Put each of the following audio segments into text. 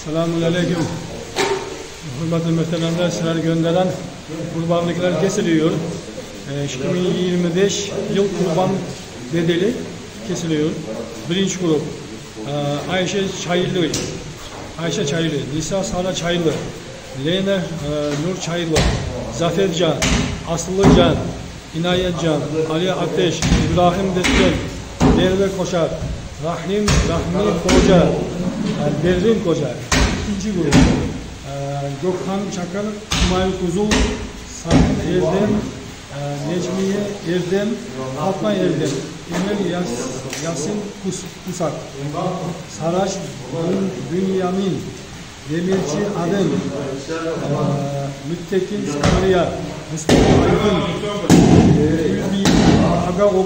Selamünaleyküm. Hürmetli muhteremler, sizler gönderen kurbanlıklar kesiliyor. 2025 yıl kurban bedeli kesiliyor. Birinci grup Ayşe Çaylı, Nisa Sara Çaylı, Leyla Nur Çaylı, Zafercan, Aslıcan, İnayetcan, Ali Ateş, İbrahim Destel, Merve Koşar, Rahmi Koca, Berrin Koca. İkinci grup Gökhan Çakır, İsmail Kuzul, Sarkın Erdem, Necmiye Erdem, Fatma Erdem, Emel Yasin Kusak, Saraç Bünyamin, Demirci Adem, Müttekin Sakarya, Mustafa Aydın, Ülbi Agaoğlu,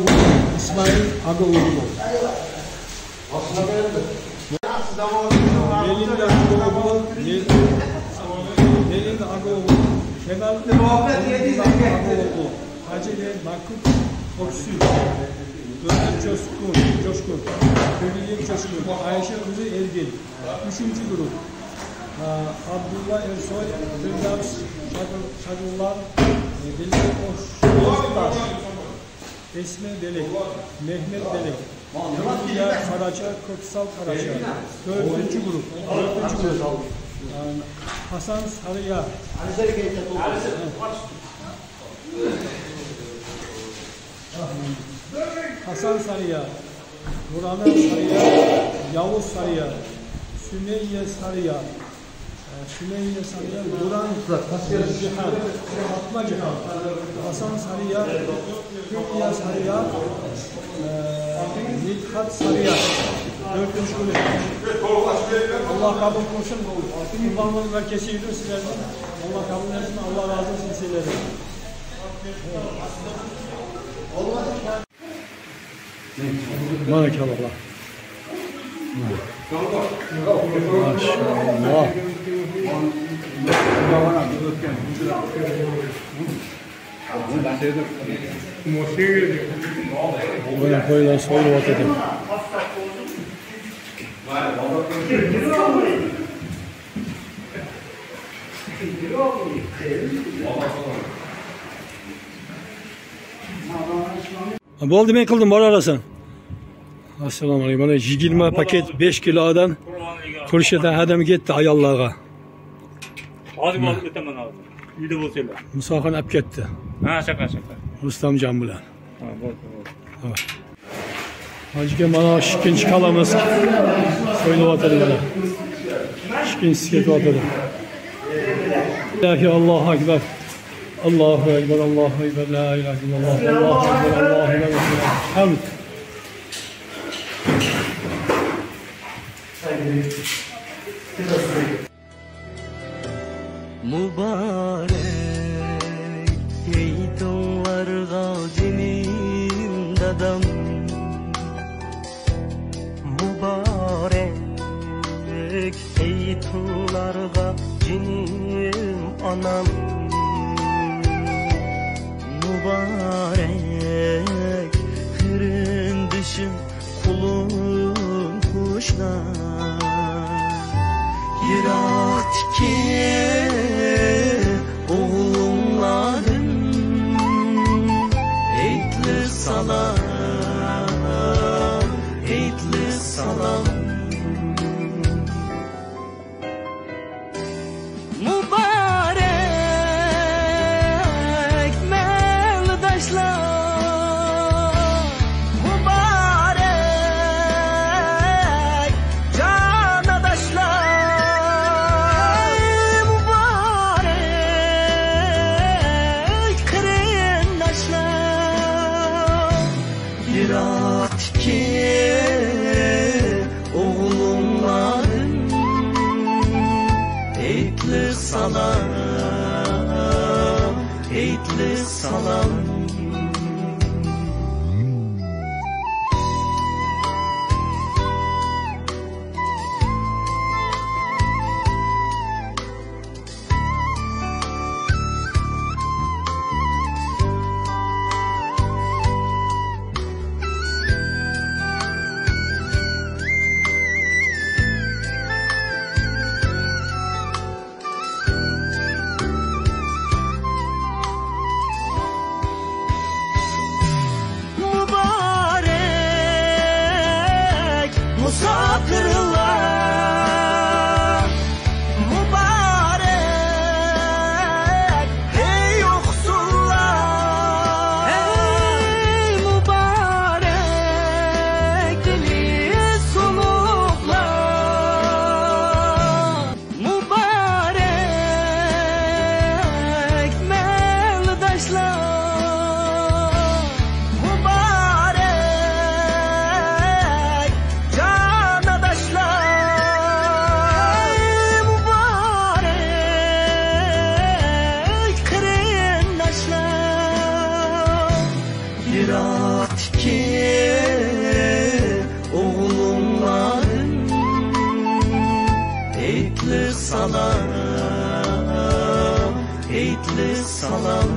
İsmail Agaoğlu. Melinda Agaoğlu, Kemal Agaoğlu, Hacı Makut Oksu, Ömer Coşkun, Hürriye Coşkun, Ayşe Kızı Ergin. Üçüncü grup Abdullah Ersoy, Firdevs Şadullah, Deli Oştaş, Esme Delek, Mehmet Delek, Hürriye Karaca, Köksal Karaca. Dördüncü grup Hasan Sarıya, Hasan Sarıya, Burhan Sarıya, Yavuz Sarıya, Sümeyye Sarıya, Burhan Cihan, Fatma Cihan, Hasan Sarıya, Hülya Sarıya, Nilhat Sarıya. Dördüncü grup. Allah kabul olsun. Kurbanlıklar kesiliyor sizlerden. Allah kabul etsin. Allah razı olsun sizlerden. Maşallah. Böyle koyulan soylu vatedim. Bo'ldi, men qildim, boraversan. Assalomu alaykum. Mana 20 paket 5 kilodan Turkiyadan adam ketdi ayollarga. Hozir olib ketaman hozir. Uyda bo'lsanglar. Musoxon olib ketdi. Ha, shaka. Rustamjon bilan. Ha, bo'ldi. Hojiga mana ikkinchi kalamiz so'ylayotadi mana. İkinchisi ketyotadi. Allohu akbar. Allohu akbar, Allohu akbar, la ilahe illalloh, Allohu akbar, Allohu akbar. Hamd. Mübarek eytonlar gazinin dadam, mübarek eytonlar gazinim anam, mübarek hırın dışım kulum kuşlar. Yırat ki oğlumlarım eytli salam mübarek meldaşlar, mübarek canadaşlar, mübarek kırındaşlar. Yırat ki oğlumlarım eytli salam. Eytli salam, eytli salam.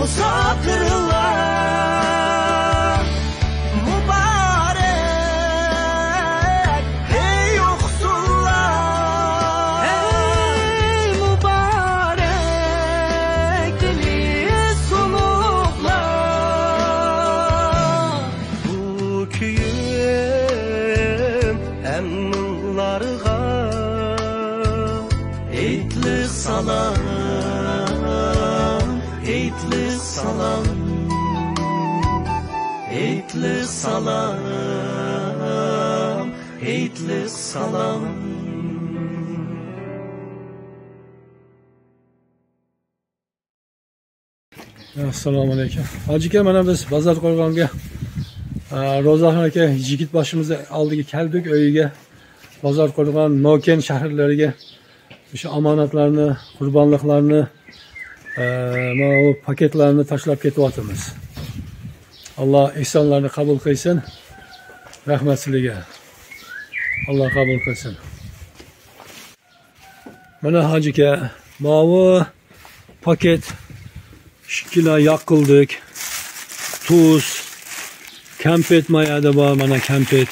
Musafirler mübarek, ey yoksullar, ey mübarek dili suluklar. Bu köyüm emnunlarga eytli salam, eytli salam, eytli salam, eytli salam. Assalomu alaykum. Hoji aka, mana biz Bozor Qo'rg'onga Ro'zaxon aka yigit boshimizni oldiga keldik, uyiga. Bozor Qo'rg'on, Noken shaharlariga o'sha omonatlarni, qurbonliqlarni, mana bu paketlarni tashlab ketyapmiz. Alloh ihsonlarni qabul qilsin. Rahmat sizlarga. Alloh qabul qilsin. Mana hoji aka, bu paket shikila yoqildik. Tuz, kampet mayada bor, mana kampet.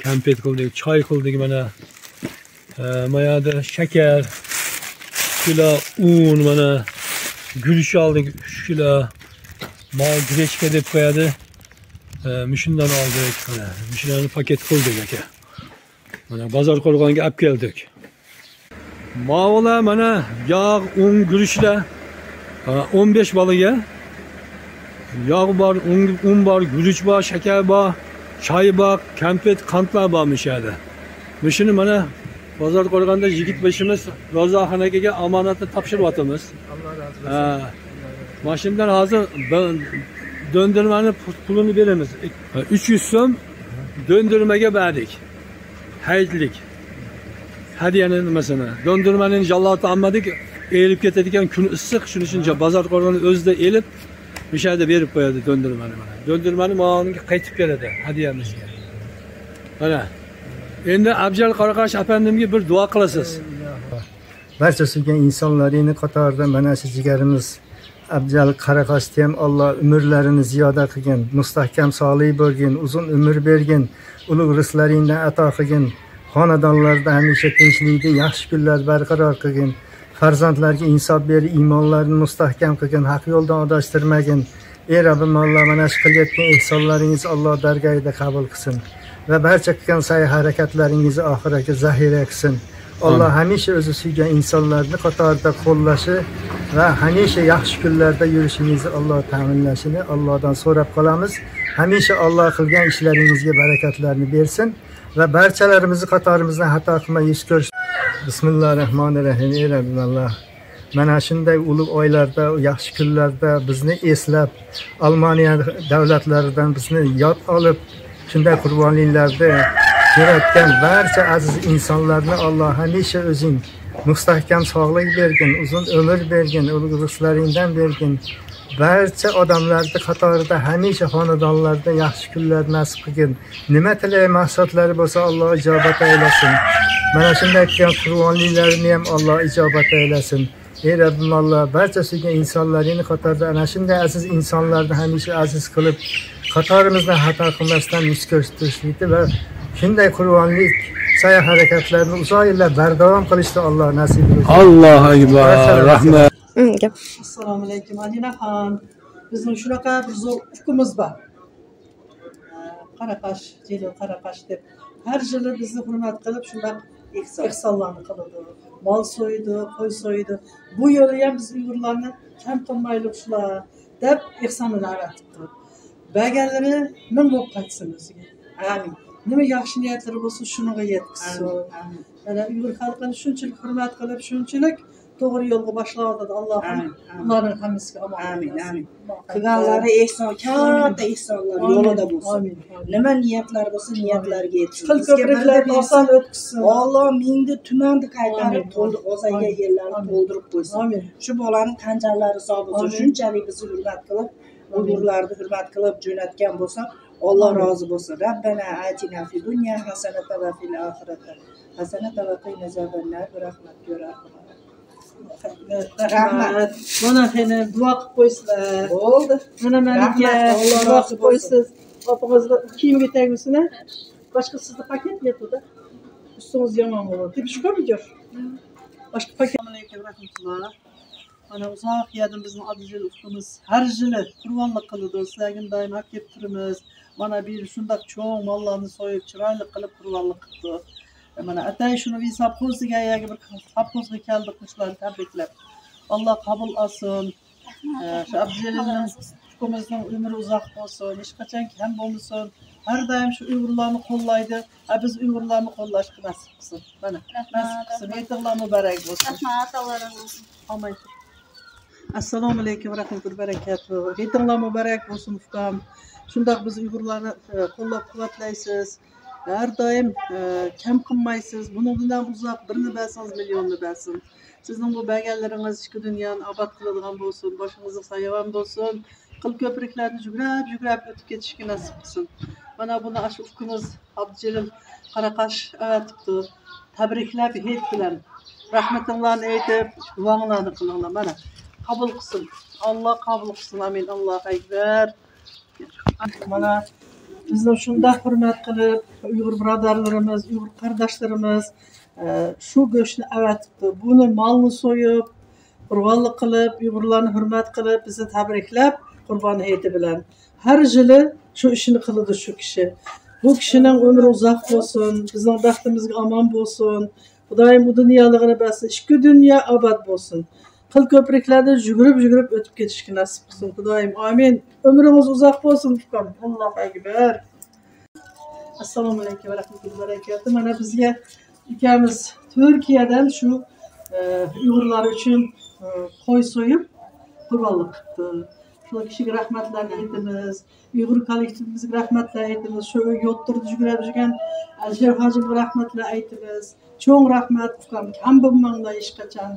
Kampet qildik, choy qildik mana. Mayada shakar, shikila un, mana guruch oldik 3 kilo. Mal grechka deb qo'yadi. Shundan oldik. Mana shularni paket qildik aka. Mana Bozor Qo'rg'onga olib keldik. Mavla mana yog', un, guruchlar 15 bolaga. Yog' bor, un bor, guruch bor, shakar bor, choy bor, kampet, qandlar bor mishada. Shuni mana Bozor Qo'rg'onda yigit beshimiz Ro'zaxon akaga omonatni topshiryapmiz. Alloh razı olsun. Maşindan hozir döndürmani pulini beramiz. 300 so'm döndürmege berdik. Hayitlik. Hadiyani nimasini. Döndürmani jalloti olmadik, elib ketadigan kun issiq, shuning uchun Bozor Qo'rg'on o'zida elib mishada berib qo'yadi döndürmani mana. Döndürmani ma'oniga qaytib keladi hadiyamizga. Mana. Endi Abjal Qoraqosh apandimga bir duo qilasiz. Barcha suygan insonlarini qatorida mana shu jigarimiz Abjal Qoraqoshga ham Alloh umrlarini ziyoda qilgin, mustahkam sog'lik bo'lgin, uzun umr bergin, ulug' rizqlaringdan ato qilgin, xonadonlarda hamisha tinchlikni, yaxshi kunlar barqaror qilgin, farzandlarga insof ber, iymonlarini mustahkam qilgin, haq yo'ldan adashtirmagin. Ey Rabbim, Alloh mana shu qilayotgan ihsonlaringiz Alloh dargohida qabul qilsin va barcha qilgan sa'y harakatlaringizni oxiriga zaxira qilsin. Alloh hamisha o'zi suygan insonlarni qatorida qo'llashi va hamisha yaxshi kunlarda yurishingizni Alloh ta'minlashini Allohdan so'rab qolamiz. Hamisha Alloh qilgan ishlaringizga barakatlarni bersin va barchalarimizni qatorimizdan xato qilmay yuz ko'rish. Bismillahirrohmanirrohim. Ey Rabbim Alloh, mana shunday ulug' oylarda, yaxshi kunlarda bizni eslab, Almaniya davlatlaridan bizni yod olib, shunday qurbonliklarda yaratgan barcha aziz insonlarni Alloh hamisha o'zing mustahkam sog'lik bergin, uzun umr bergin, ulug' rizqlaringdan bergin. Barcha odamlarning qatorida hamisha xonadonlarda yaxshi kunlar nasib qilgin. Nima tilay maqsadlari bo'lsa Alloh ijobat aylasin. Mana shunday qilgan qurbonliklarni ham Alloh ijobat aylasin. Ey Rabbim Alloh, barcha suygan insonlarini qatorida ana shunday aziz insonlarni hamisha aziz qilib, qatorimizdan xato qilmasdan yuz ko'rsatishlikni va shunday qurbonlik sa'y harakatlarini uzoq yillar bardavom qilishni Alloh nasib etsin. Allohu akbar. Rahmat. Assalomu alaykum Adinaxon. Bizning shunaqa bir zo'r ukumuz bor. Qoraqosh, Jelil Qoraqosh deb har yili bizni hurmat qilib shunday ihsonlarni qiladi. Mol so'ydi, qo'y so'ydi. Bu yili ham biz Uyg'urlarni kam qilmaylik shular deb ihsonini avatibdi. Bəgəlləri min bo'lib qaytsin o'ziga. Amin. Nima yaxshi niyatlari bo'lsa shuniga yetkazsin. Amin. Mana Uyg'ur xalqini shunchalik hurmat qilib, shunchalik to'g'ri yo'lga boshlayotdi. Alloh Amin. ularning hammasiga omon Amin. bersin. Amin. Qilganlari ehson, katta ehsonlar yo'lida bo'lsin. Amin. Nima niyatlar bo'lsa niyatlariga yetsin. Qil ko'priklarni oson o'tkazsin. Alloh mingni tumanni qaytarib to'ldirib, o'zanga yerlarni to'ldirib qo'ysin. Amin. Shu bolaning qanjallari sog' bo'lsin. Shunchalik bizni hurmat qilib, Uyg'urlarni hurmat qilib jo'natgan bo'lsa, Alloh rozi bo'lsin. Rabbana atina fid dunya hasanatan va fil oxirati hasanatan va qina azabannar. Rahmat ko'rardim. Rahmat. Mana qani duo qilib qo'ysizlar. Bo'ldi. Mana menga Alloh duo rozi qilib bo'lsin. qo'ysiz. Opamizga kiyimga tegmisizlar? Boshqa sizda paket yetadi. Ustungiz yomon bo'ladi. Tepishga gidiyor. Boshqa paket. Alaykum rahmatulloh. Mana uzoq yerdan bizning Abdujil ustimiz har yili qurbonlik qiladi. Sizlarga doim haq kelib turamiz. Mana bir shundoq cho'ng mollarni so'yib chiroyli qilib qurbonlik qildi. Mana atay shuni hisob qo'ziga yagi bir sapqozga keldik shularni tabriklab. Alloh qabul olsin. Shu Abdujilning hukumimizning umri uzoq bo'lsin, hech qachon kam bo'lmasin. Har doim shu Uyg'urlarni qo'llaydi. Biz Uyg'urlarni qo'llashga nasib qilsin. Mana nasib qilsin. Yetinglar muborak bo'lsin. Rahmat, Alloh razı olsun. Amin. Assalomu alaykum va rahmatullohi va barakatuh. Yetinglar muborak bo'lsin ukam. Shundoq biz Uyg'urlarni qo'llab-quvvatlaysiz. Har doim kam qilmaysiz. Bundan uzoq birni bersangiz millionni bersin. Sizning bu berganlaringiz ichki dunyoni obod qiladigan bo'lsin, boshingizga sayovan bo'lsin. Qil ko'priklarni jugrab o'tib ketishga nasib qilsin. Mana buni ash ukimiz Abdujilil Qaraqash avatibdi. Tabriklab heyt bilan rahmatinglarni aytib, duolarni qilinglar. Mana qabul qilsin. Alloh qabul qilsin. Amin. Allohu akbar. Mana bizni shunda hurmat qilib, Uyg'ur birodarlarimiz, Uyg'ur qardoshlarimiz shu go'shtni avatibdi. Buni molni so'yib, qurbonlik qilib, Uyg'urlarni hurmat qilib, bizni tabriklab, Qurbon hayiti bilan har yili shu ishni qiladi shu kishi. Bu kishining umri uzoq bo'lsin, bizning baxtimizga omon bo'lsin. Xudoyim bu dunyoligini bersin, ichki dunyo obod bo'lsin. Qil ko'priklarda yugurib o'tib ketishga nasib qilsin. Xudoyim amin. Umringiz uzoq bo'lsin ukam. Allohu akbar. Assalomu alaykum va rahmatullohi va barakatuh. Mana bizga ukamiz Turkiyadan shu Uyg'urlar uchun qo'y so'yib qurbonlik qildi. Shu kishiga rahmatlarni aytamiz. Uyg'ur kollektivimizga rahmatlar aytamiz. Shu yo'ttirib yurgan Alisher hojimga rahmatlar aytamiz. Cho'ng rahmat ukam. Kam bo'lmanglar hech qachon.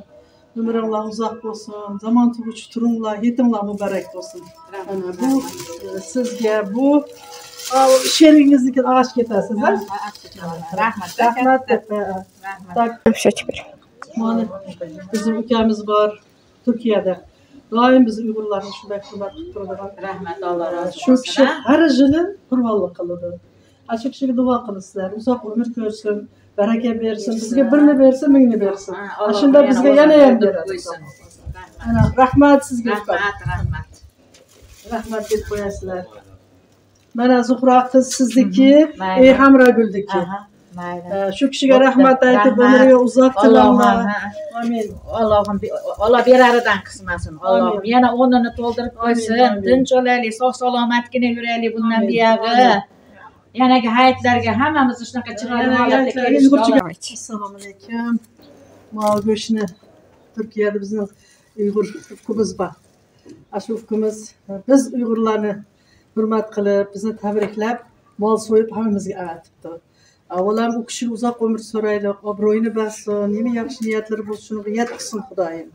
Umringlar uzoq bo'lsin. Zamon tug'uchi turinglar, yetinglar muborak bo'lsin. Mana bu sizga bu sheringizniki og'ash ketasiz, ha? Rahmat. Rahmat. Все теперь. Mana bizim ukamiz bor Turkiyada. Doim biz Uyg'urlarni shunday hurmat qilib turadigan. Rahmat, Alloh razı Shu olsun. kishi har yili qurbonlik qiladi. Shu kishiga duo qilasizlar. Uzoq umr ko'rsin, baraka bersin, bizga birni bersin, mingni bersin. Shunda bizga yana ham beradi. Ana rahmat sizga. Rahmat. Rahmat deb qo'yasizlar. Mana Zuhra qiz sizniki, Hamraguldiki. Shu kishiga rahmat aytib, umriga uzoq tilanglar. Amin. Alloh beraridan qismasin. Allohim yana o'rnini to'ldirib qo'ysin. Tinch olaylik, sog' salomatgina yuraylik bundan buyog'i. Yanagi hayitlarga hammamiz shunaqa chiroyli holatda kelishga. Assalomu alaykum. Mol go'shtni Turkiyada bizning Uyg'ur ukimiz bor. Shu ukimiz biz Uyg'urlarni hurmat qilib, bizni tabriklab, mol so'yib hammamizga avatibdi. Avvalam u kishiga uzoq umr so'raylik, obro'yini bersin, nima yaxshi niyatlari bo'lsa shuni yetkazsin Xudoyim.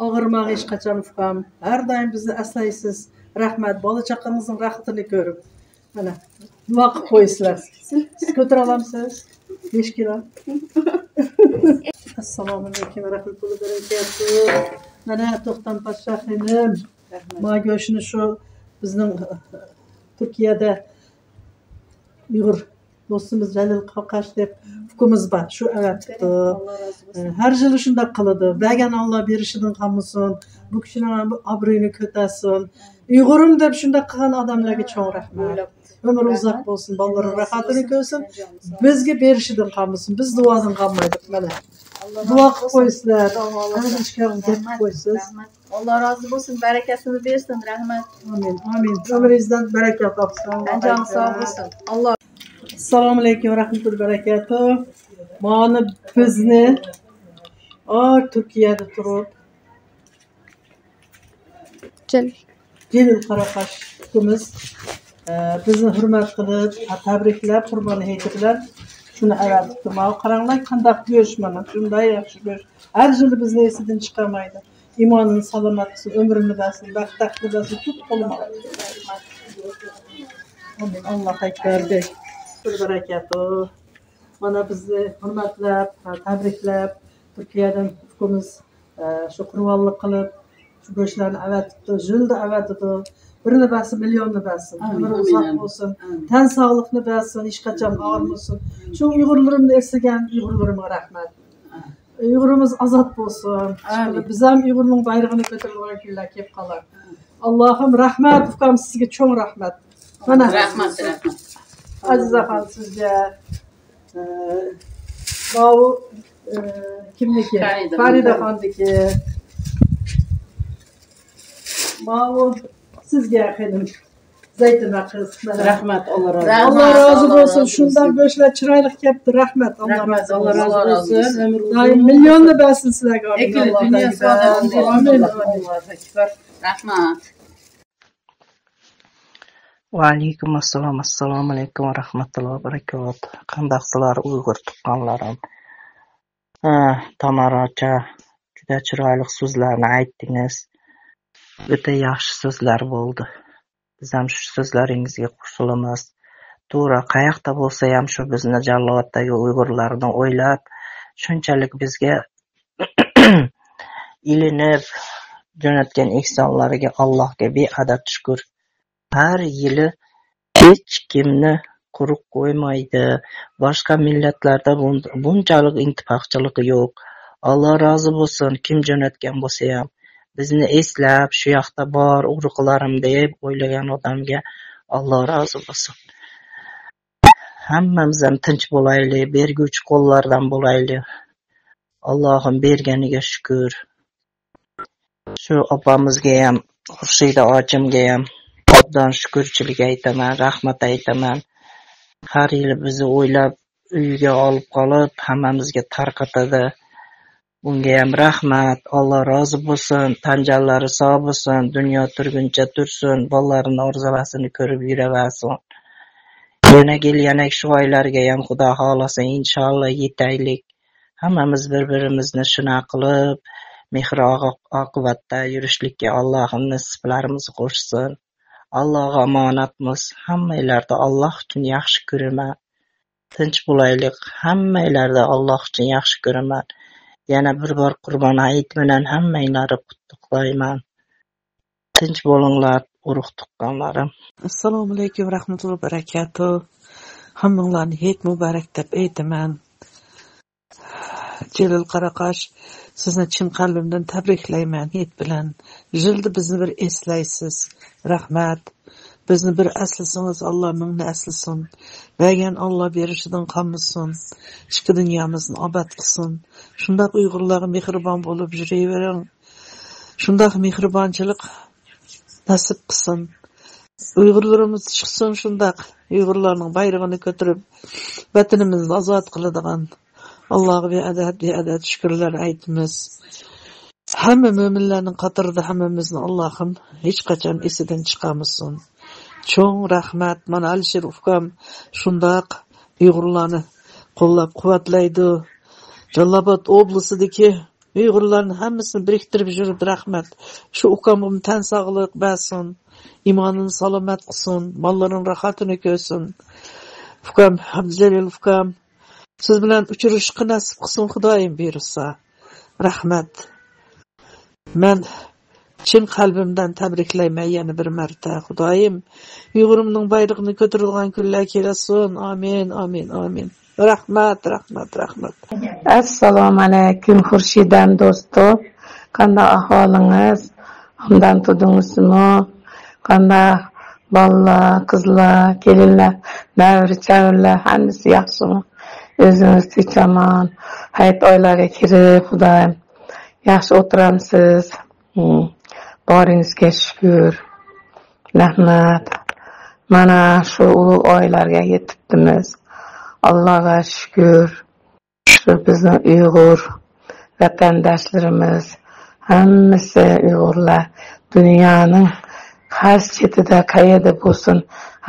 Og'irmang hech qachon ukam. Har doim bizni aslaysiz. Rahmat, bola chaqamizning rahatini ko'rib. Mana duo qilib qo'yinglar. Siz ko'tara olamsiz? 5 kilo. Assalomu alaykum va rahmatullohi va barakatuh. Mana to'xtam podshohinim. Ma go'shni shu bizning Turkiyada Uyg'ur do'stimiz Jalil Qavqash deb ukimiz bor. Shu avatibdi. Har yili shunday qiladi. Bergan Alloh berishidan qolmasin. Bu kishining obro'yini ko'tarsin. Uyg'urim deb shunday qilgan odamlarga cho'ng rahmat. Umr uzoq bo'lsin, bolalar rohatini ko'rsin. Bizga berishidan qolmasin. Biz duodan qolmaydik mana. Duo qilib qo'ysizlar. Ana ishga deb qo'ysiz. Allah razı olsun, bereketini versin, rahmet. Amin. Amin. Ömrünüzden bereket tapsın. Canı sağ olsun. Allah. Assalomu alaykum va rahmatullahi va barakatuh. Mana bizni Turkiyada turib Celil Qaraqash ukamiz bizni hurmat qilib, tabriklab, qurbon hayiti bilan shuni avatibdi. Mana qaranglar qanday go'sht mana, shunday yaxshi go'sht. Har yili bizni esidan chiqarmaydi. İmanını salomat qilsin, ömrünü versin, baxtli versin, tut qo'lini. Amin. Alloh akbar dek. Bir barakatuh. Mana bizni hurmatlab, tabriklab, Turkiyadan ukamiz shu qurbonlik qilib, shu go'shtlarni avatibdi, yilda avatibdi. Birini bersin, milyonni bersin. Ömrü uzoq bo'lsin, tan sog'liqni bersin, hech qachon og'rimasin. Shu Uyg'urlarimni eslagan Uyg'urlarimga rahmat. Uyg'urimiz azod bo'lsin. Biz ham Uyg'urning bayrog'ini ko'targan kunlar kelib qolar. Allohim rahmat, ukam sizga cho'ng rahmat. Mana Rahmat. Aziz afam sizga bu kimniki? Faridaxonniki. Bu sizga xelim. Zaytuna qiz. Rahmat, Allah razı olsun. Allah razı olsun. Şundan go'shtlar chiroyli kelibdi. Rahmat. Allah razı olsun. Doim milyonni bersin sizlarga. Dünya saadet. Amin. Rahmat. Va alaykum assalom. Assalomu alaykum va rahmatullohi va barakatuh. Qandaqsizlar Uyg'ur tuqqanlarim? Tamarocha, juda chiroyli so'zlarni aytdingiz. O'ta yaxshi so'zlar bo'ldi. Biz ham shu so'zlaringizga qo'shilamiz. To'g'ri, qayoqda bo'lsa ham shu bizni Jallovatdagi Uyg'urlarni o'ylab, shunchalik bizga ilinib jo'natgan ehsonlariga Allohga beadad shukr. Har yili hech kimni quruq qo'ymaydi. Boshqa millatlarda bunchalik intifoqchilik yo'q. Alloh rozi bo'lsin, kim jo'natgan bo'lsa ham. Bizni eslab, shu yoqda bor urug'larim deb o'ylagan odamga Alloh rozi bo'lsin. Hammamiz ham tinch bo'laylik, berguvchi qo'llardan bo'laylik. Allohim berganiga shukr. Shu opamizga ham, Xurshida ochimga ham obdan shukurchilik aytaman, rahmat aytaman. Har yili bizni o'ylab uyiga olib qolib, hammamizga tarqatadi. Bunga ham rahmat. Alloh rozi bo'lsin, tanjallari sog' bo'lsin, dunyo turguncha tursin, bolalarini orzulasini ko'rib yuraversin. Yana shu oylarga ham Xudo xolasa inshaalloh yetaylik. Hammamiz bir-birimizni shunaqa qilib, mehr oqibatda yurishlikka Allohim nasiblarimizni qo'shsin. Allohga omonatmiz. Hammanglarni Alloh uchun yaxshi ko'raman. Tinch bo'laylik. Hammanglarni Alloh uchun yaxshi ko'raman. Yana bir bor Qurbon hayit bilan hammanglarni qutlaqlayman. Tinch bo'linglar, urug' tuqqanlarim. Assalomu alaykum va rahmatullohi va barakatuh. Hammanglarni hayit muborak deb aytaman. Celil Qaraqash, sizni chin qalbimdan tabriklayman hayit bilan. Yilda bizni bir eslaysiz. Rahmat. Bizni bir aslisingiz, Alloh mingni aslasin. Bergan Alloh berishidan qolmasin. Ichki dunyomizni obod qilsin. Shunday Uyg'urlarga mehribon bo'lib yuravering. Shunday mehribonchilik nasib qilsin. Uyg'urlarimiz chiqsin shunday Uyg'urlarning bayrog'ini ko'tarib vatanimizni ozod qiladigan Allohga beadad shukrlar aytamiz. Hamma mo'minlarning qatorida hammamizni Allohim hech qachon esidan chiqarmasin. Cho'ng rahmat. Mana Alisher ukam shundoq Uyg'urlarni qo'llab-quvvatlaydi. Jalolobod oblasidagi Uyg'urlarni hammasini biriktirib yurib rahmat. Shu ukamim tan sog'lik bersin, imonini salomat qilsin, mollaring rohatini ko'rsin. Ukam Abduljalil ukam siz bilan uchrashishga nasib qilsin Xudoyim buyursa. Rahmat. Men chin qalbimdan tabriklayman yana bir marta. Xudoyim Uyg'urimning bayrog'ini ko'tarilgan kunlar kelsin. Amin, amin, amin. Rahmat. Assalomu alaykum Xurshidam do'stim. Qanday ahvolingiz? Undan tudingizmi? Qanday bolalar, qizlar, kelinlar, navri-chavirlar hammasi yaxshimi? O'zingiz tinchman. Hayit oylariga kirib, Xudoyim yaxshi o'tiramsiz. Baringizga shukr. Rahmat. Mana şu ulug' oylarga yetibdimiz. Allohga shukr. Şu bizning Uyg'ur vatandoshlarimiz, hammasi Uyg'urlar dunyoning har chetida qayerda bo'lsin,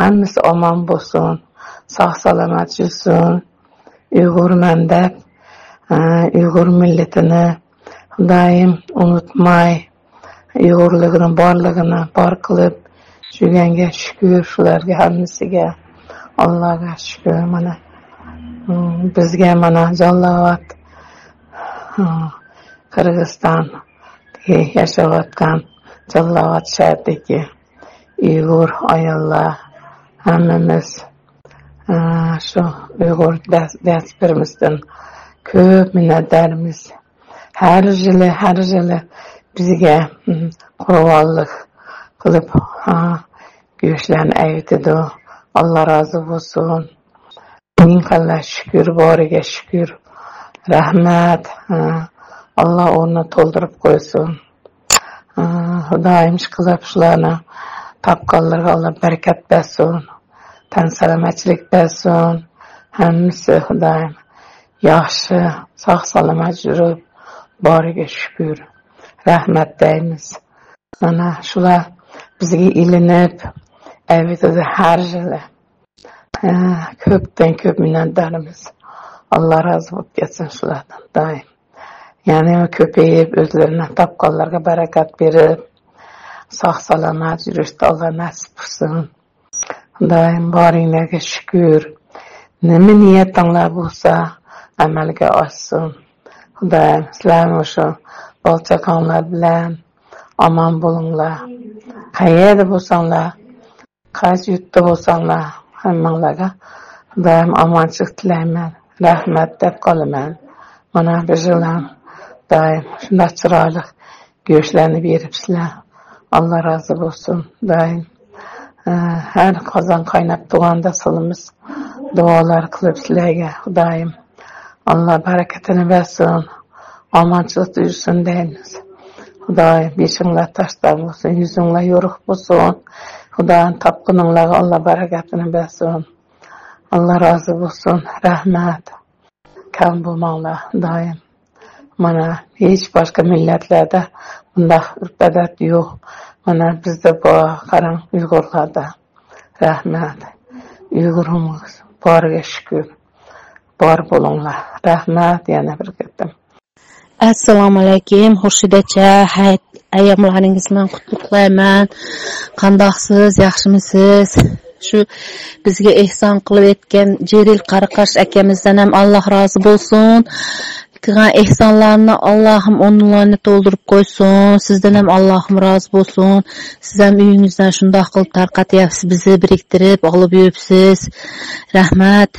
hammasi omon bo'lsin, sog' salomat yursin. Uyg'urman deb Uyg'ur millatini Xudoyim unutmay, Uyg'urligini borligini bor qilib жүргенге shukr, shularga hammasiga Allohga shukr. Mana bizga mana Jallobat Qirg'iziston yashayotgan Jallobat shahridagi Uyg'ur ayollar hammamiz shu Uyg'ur diasporamizdan ko'p minnatdormiz. Har yili bizga qurbanlik qilib go'shtlarni aytadi. Alloh rozi bo'lsin. Ming xalla shukr, boriga shukr. Rahmat. Alloh o'rnini to'ldirib qo'ysin. Xudoyim qilib shularni topganlarga Alloh barakat bersin. Tan salomatlik bersin. Hammasi Xudoyim yaxshi, sog' salomat yurib, boriga shukr. Rahmat deymiz. Mana shular bizga ilinib, aytadi har yili. Ko'pdan ko'p minnatdormiz. Alloh rozi bo'lib ketsin shulardan doim. Ya'ni ko'payib, o'zlarini topganlarga barakat berib, sog' salomat yurishda Alloh nasib qilsin. Doim boringlarga shukr. Nima niyatinglar bo'lsa, amalga oshsin. Xudoyim sizlarni o'sha bolchaqonlar bilan omon bo'linglar. Qayerda bo'lsanglar, qaysi yurtda bo'lsanglar, hammanglarga Xudoyim omonchilik tilayman. Rahmat deb qolaman. Mana bizlar doim shunday chiroyli go'shtlarni beribsizlar. Alloh rozi bo'lsin. Doim har qozon qaynab turganda silimiz duolar qilib sizlarga Xudoyim Alloh barakatini bersin. Omonchilik yursin deymiz. Xudoyim beshinglar toshdan bo'lsin, yuzinglar yorug' bo'lsin. Xudoyim topqininglarga Alloh barakatini bersin. Alloh rozi bo'lsin. Rahmat. Kam bo'lmanglar doim. Mana hech boshqa millatlarda bunday urf-odat yo'q. Mana bizda bor, qarang Uyg'urlarda. Rahmat. Uyg'urimiz boriga shukr. Bor bo'linglar. Rahmat yana bir qatam. Assalomu alaykum. Xurshid-acha, hayit ayyomlaringiz bilan qutlayman. Qandoqsiz, yaxshimisiz? Shu bizga ehson qilib etgan Jeril Qaraqash akamizdan ham Alloh rozi bo'lsin. Qilgan ehsonlarni Allohim o'rnlarini to'ldirib qo'ysin. Sizdan ham Allohim rozi bo'lsin. Siz ham uyingizdan shundoq qilib tarqatyapsiz, bizni biriktirib olib yuribsiz. Rahmat.